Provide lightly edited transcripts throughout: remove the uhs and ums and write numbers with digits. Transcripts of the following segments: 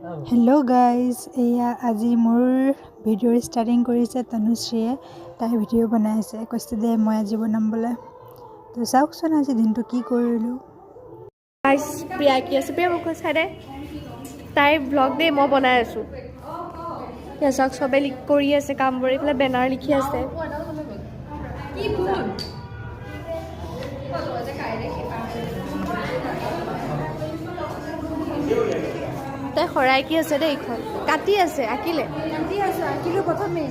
Hello' guys, এয়া আজি মোৰ ভিডিঅ'ৰ ষ্টাৰ্টিং কৰিছে তনুশ্ৰীয়ে। তাই ভিডিঅ' বনাই আছে, কৈছে দে মই আজি বনাম বোলে। তো চাওকচোন আজি দিনটো কি কৰিলোঁ। গাইজ প্ৰিয়া কি আছে, প্ৰিয়া মোক চাই দে, তাইৰ ব্লগ দেই মই বনাই আছোঁ। চাওক চবে কৰি আছে কামবোৰ, এইফালে বেনাৰ লিখি আছে। তাই শৰাই কি আছে দেই, এইখন কাটি আছে, আঁকিলো প্ৰথমে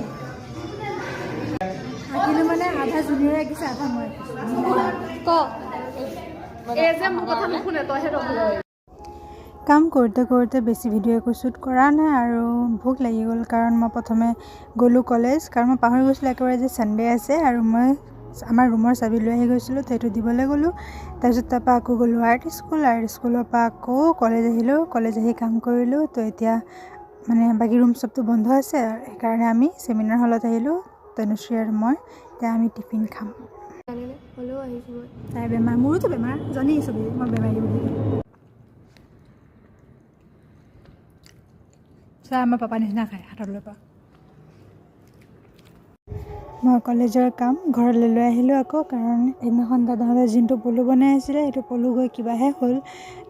আঁকিলোঁ মানে আধা জুনিয়ৰ আঁকিছে, আধা মই ক এই যে মোৰ কথা নুশুনে, তইহে কাম কৰোঁতে কৰোঁতে বেছি ভিডিঅ' একো শ্বুট কৰা নাই আৰু ভোক লাগি গ'ল। কাৰণ মই প্ৰথমে গ'লোঁ কলেজ, কাৰণ মই পাহৰি গৈছিলোঁ একেবাৰে যে ছানডে আছে আৰু মই আমাৰ ৰুমৰ চাবি লৈ আহি গৈছিলোঁ, তো সেইটো দিবলৈ গ'লোঁ। তাৰপিছত তাৰপৰা আকৌ গ'লোঁ আৰ্ট স্কুলৰ পৰা আকৌ কলেজ আহিলোঁ, কলেজ আহি কাম কৰিলোঁ। তো এতিয়া মানে বাকী ৰুম চবটো বন্ধ আছে, সেইকাৰণে আমি ছেমিনাৰ হলত আহিলোঁ, তনুশ্ৰী আৰু মই। এতিয়া আমি টিফিন খাম। হ'লেও আহিছোঁ মই। তাই বেমাৰ, মোৰোতো বেমাৰ, জানেই চবেই মই বেমাৰী বুলি। চাহ আমাৰ পাপা নিচিনা খায় হাতত লৈ পৰা। মই কলেজৰ কাম ঘৰলৈ লৈ আহিলোঁ আকৌ, কাৰণ সেইদিনাখন দাদাহঁতে যোনটো পলু বনাই আছিলে সেইটো পলু গৈ কিবাহে হ'ল।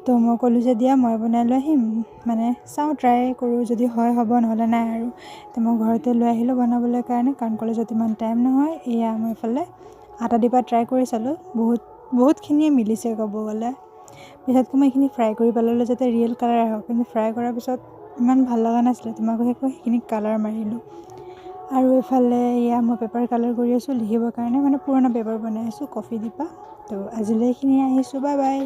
তো মই ক'লোঁ যে দিয়া মই বনাই লৈ আহিম, মানে চাওঁ ট্ৰাই কৰোঁ, যদি হয় হ'ব, নহ'লে নাই আৰু। তো মই ঘৰতে লৈ আহিলোঁ বনাবলৈ কাৰণে, কাৰণ কলেজত ইমান টাইম নহয়। এয়া মই এইফালে আটা দি পৰা ট্ৰাই কৰি চালোঁ, বহুতখিনিয়ে মিলিছে ক'ব গ'লে। পিছতকৈ মই এইখিনি ফ্ৰাই কৰি পেলালোঁ যাতে ৰিয়েল কালাৰ আহক, কিন্তু ফ্ৰাই কৰাৰ পিছত ইমান ভাল লগা নাছিলে, তোমাক সেইখিনি কালাৰ মাৰিলোঁ। আৰু এইফালে এয়া মই পেপাৰ কালাৰ কৰি আছোঁ লিখিবৰ কাৰণে, মানে পুৰণা পেপাৰ বনাই আছোঁ কফি দি পৰা। তো আজিলৈ এইখিনিয়ে, আহিছোঁ, বাই বাই।